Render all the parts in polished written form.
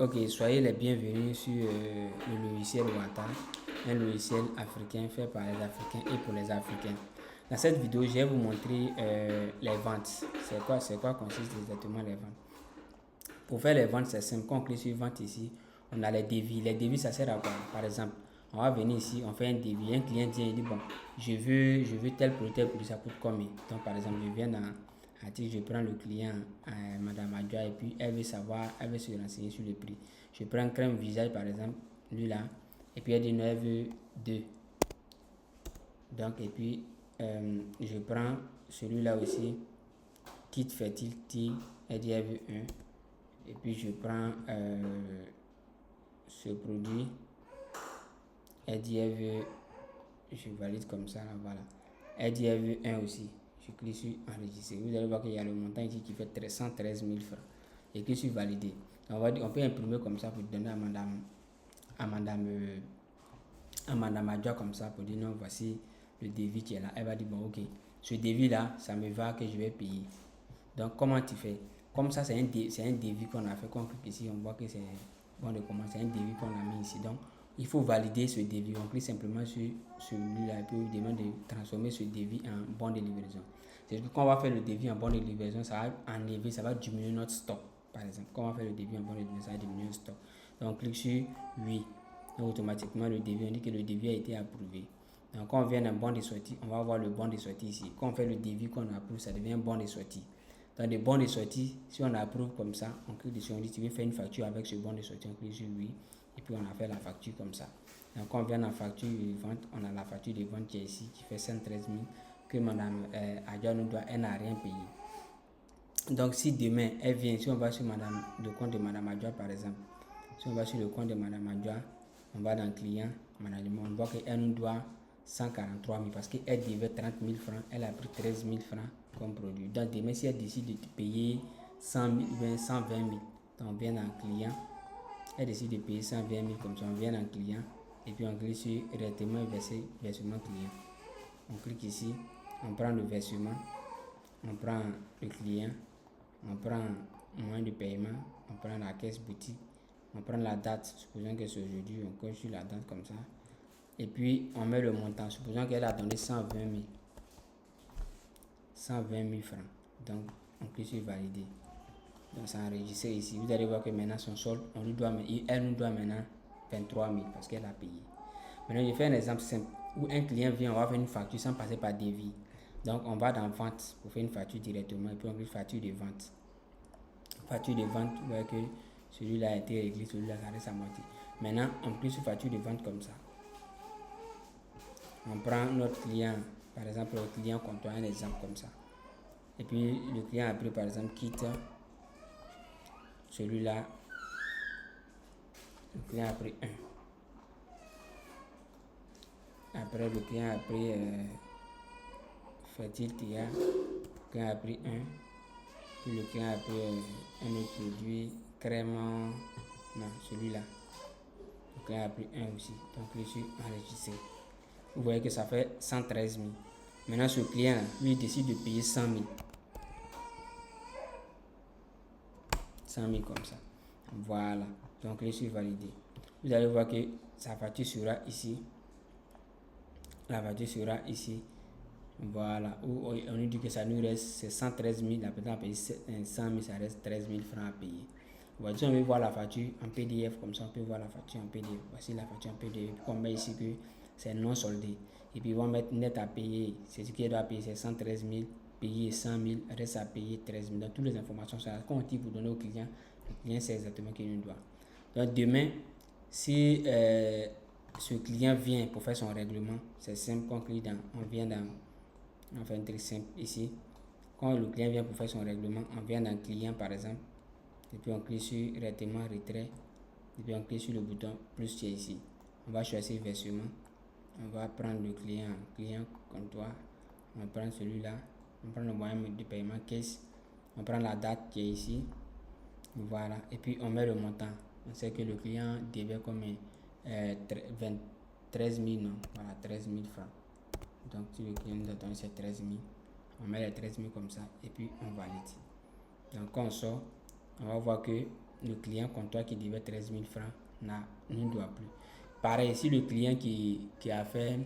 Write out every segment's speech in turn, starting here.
Ok, soyez les bienvenus sur le logiciel Wata, un logiciel africain fait par les Africains et pour les Africains. Dans cette vidéo, je vais vous montrer les ventes. C'est quoi consiste exactement les ventes. Pour faire les ventes, c'est simple. Quand on clique sur vente ici, on a les devis. Les devis, ça sert à quoi? Par exemple, on va venir ici, on fait un devis. Un client vient et dit, bon, je veux tel produit, ça coûte combien? Donc, par exemple, je viens dans article, je prends le client, Madame Adjoa, et puis elle veut savoir, elle veut se renseigner sur le prix. Je prends crème visage, par exemple, lui là, et puis elle dit, non, elle veut 2. Donc, et puis, je prends celui-là aussi, kit fertility, elle dit, elle veut 1. Et puis je prends ce produit, elle dit elle veut, je valide comme ça, là, voilà. Elle dit elle veut 1 aussi. Je clique sur enregistrer. Vous allez voir qu'il y a le montant ici qui fait 113 000 francs. Et que sur valider. On peut imprimer comme ça pour donner à madame Adjoa comme ça pour dire non, voici le devis qui est là. Elle va dire bon, ok, ce devis là, ça me va que je vais payer. Donc, comment tu fais? Comme ça, c'est un devis qu'on a fait. Quand on clique ici, on voit que c'est bon de commande. C'est un devis qu'on a mis ici. Donc, il faut valider ce devis. On clique simplement sur celui-là et puis on demande de transformer ce devis en bon de livraison. C'est-à-dire que quand on va faire le devis en bon de livraison, ça va enlever, ça va diminuer notre stock. Par exemple, quand on va faire le devis en bon de livraison, ça va diminuer le stock. Donc, on clique sur oui. Donc, automatiquement, le devis, on dit que le devis a été approuvé. Donc, quand on vient d'un bon de sortie, on va voir le bon de sortie ici. Quand on fait le devis qu'on approuve, ça devient un bon de sortie. Dans des bons de sortie, si on approuve comme ça, on clique dessus, on dit tu veux faire une facture avec ce bon de sortie, on clique sur oui, et puis on a fait la facture comme ça. Donc quand on vient dans la facture de vente, on a la facture de vente qui est ici, qui fait 113 000, que madame Adjoa nous doit, elle n'a rien payé. Donc si demain, elle vient, si on va sur le compte de madame Adjoa par exemple, si on va sur le compte de madame Adjoa, on va dans client, management, on voit qu'elle nous doit 143 000 parce qu'elle devait 30 000 francs, elle a pris 13 000 francs comme produit. Donc demain, si elle décide de payer 100 000, 120 000, donc on vient dans client, elle décide de payer 120 000 comme ça, on vient dans client, et puis on clique sur directement versement client. On clique ici, on prend le versement, on prend le client, on prend moyen de paiement, on prend la caisse boutique, on prend la date, supposons que c'est aujourd'hui, on coche sur la date comme ça. Et puis, on met le montant. Supposons qu'elle a donné 120 000. 120 000 francs. Donc, on clique sur valider. Donc, c'est enregistré ici. Vous allez voir que maintenant, son solde, elle nous doit maintenant 23 000 parce qu'elle a payé. Maintenant, je fais un exemple simple où un client vient, on va faire une facture sans passer par devis. Donc, on va dans vente pour faire une facture directement et puis on clique facture de vente. Facture de vente, vous voyez que celui-là a été réglé, celui-là a reste à moitié. Maintenant, on clique sur facture de vente comme ça. On prend notre client, par exemple le client comptoir, un exemple comme ça. Et puis le client a pris par exemple quitte celui-là. Le client a pris 1. Après le client a pris fertilité, le client a pris 1. Puis le client a pris un autre produit, crème, non, celui-là. Le client a pris 1 aussi. Donc je suis enregistré. Vous voyez que ça fait 113 000. Maintenant, ce client-là, lui, il décide de payer 100 000. 100 000 comme ça. Voilà. Donc, je suis validé. Vous allez voir que sa facture sera ici. La facture sera ici. Voilà. Où on nous dit que ça nous reste, c'est 113 000. La personne a payé 100 000, ça reste 13 000 francs à payer. Voilà. Si on veut voir la facture en PDF, comme ça, on peut voir la facture en PDF. Voici la facture en PDF. Puis on met ici que c'est non soldé. Et puis, on va mettre net à payer. C'est ce qu'il doit payer, c'est 113 000. Payer 100 000, reste à payer 13 000. Donc, toutes les informations sont là. Quand on dit pour donner au client, le client sait exactement qu'il nous doit. Donc, demain, si ce client vient pour faire son règlement, c'est simple. On vient dans, on fait un truc simple ici. Quand le client vient pour faire son règlement, on vient dans client par exemple. Et puis, on clique sur règlement, retrait. Et puis, on clique sur le bouton plus qui est ici. On va choisir versement. On va prendre le client comptoir. On va prendre celui-là. On prend le moyen de paiement caisse. On prend la date qui est ici. Voilà. Et puis on met le montant. On sait que le client devait comme 13 000, non. Voilà, 13 000 francs. Donc si le client nous a donné c'est 13 000. On met les 13 000 comme ça. Et puis on valide. Donc quand on sort, on va voir que le client comptoir qui devait 13 000 francs ne doit plus. Pareil, si le client qui a fait,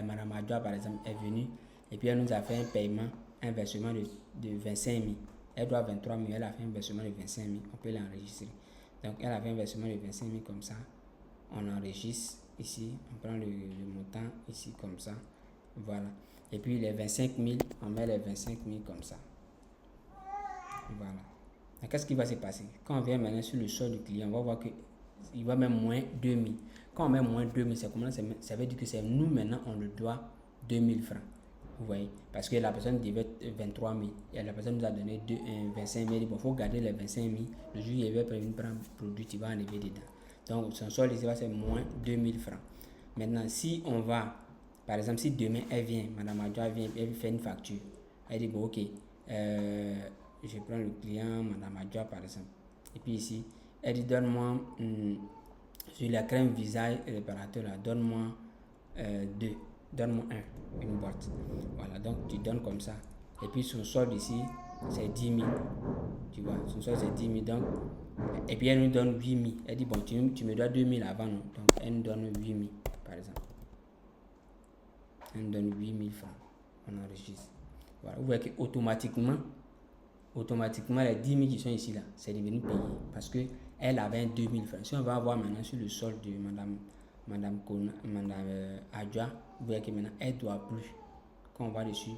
Madame Adjoa par exemple, est venu et puis elle nous a fait un paiement, un versement de 25 000. Elle doit 23 000, elle a fait un versement de 25 000, on peut l'enregistrer. Donc elle a fait un versement de 25 000 comme ça, on enregistre ici, on prend le montant ici comme ça, voilà. Et puis les 25 000, on met les 25 000 comme ça. Voilà. Qu'est-ce qui va se passer? Quand on vient maintenant sur le solde du client, on va voir qu'il va mettre moins 2000. Quand on met moins 2000, ça veut dire que c'est nous maintenant, on le doit 2000 francs. Vous voyez? Parce que la personne devait 23 000 et la personne nous a donné 25 000. Bon, il faut garder les 25 000. Le jour où il va prendre un produit, il va enlever dedans. Donc, son solde ici va ser moins 2000 francs. Maintenant, si on va, par exemple, si demain elle vient, Madame Adjoa vient, elle fait une facture. Elle dit, bon, ok, je prends le client, Madame Adjoa par exemple. Et puis ici, elle dit, donne-moi, sur la crème visage réparateur, là, donne-moi 2. Donne-moi une boîte. Voilà, donc tu donnes comme ça. Et puis son solde ici, c'est 10 000. Tu vois, son solde c'est 10 000. Donc, et puis elle nous donne 8 000. Elle dit, bon, tu me dois 2 000 avant, non? Donc elle nous donne 8 000, par exemple. Elle nous donne 8 000 francs. On enregistre. Voilà, vous voyez qu'automatiquement, les 10 000 qui sont ici, là, c'est devenu payé. Parce qu'elle avait 2 000 francs. Si on va voir maintenant sur le solde de Madame Adjoa, vous voyez que maintenant, elle ne doit plus. Quand on va dessus,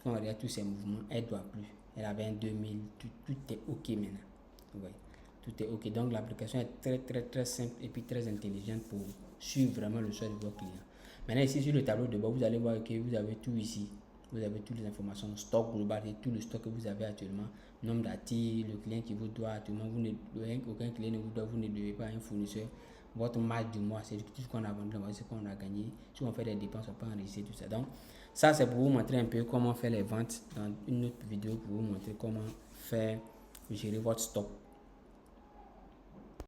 quand on regarde tous ces mouvements, elle ne doit plus. Elle avait 2000, tout est OK maintenant. Vous voyez, tout est OK. Donc, l'application est très, très, très simple et puis très intelligente pour suivre vraiment le solde de vos clients. Maintenant, ici, sur le tableau de bord, vous allez voir que vous avez tout ici. Vous avez toutes les informations, stock global et tout le stock que vous avez actuellement, nombre d'articles, le client qui vous doit actuellement, aucun client ne vous doit, vous ne devez pas à un fournisseur. Votre marge du mois, c'est tout ce qu'on a vendu, c'est ce qu'on a gagné. Si on fait des dépenses, on peut enregistrer tout ça. Donc, ça, c'est pour vous montrer un peu comment faire les ventes dans une autre vidéo pour vous montrer comment faire gérer votre stock.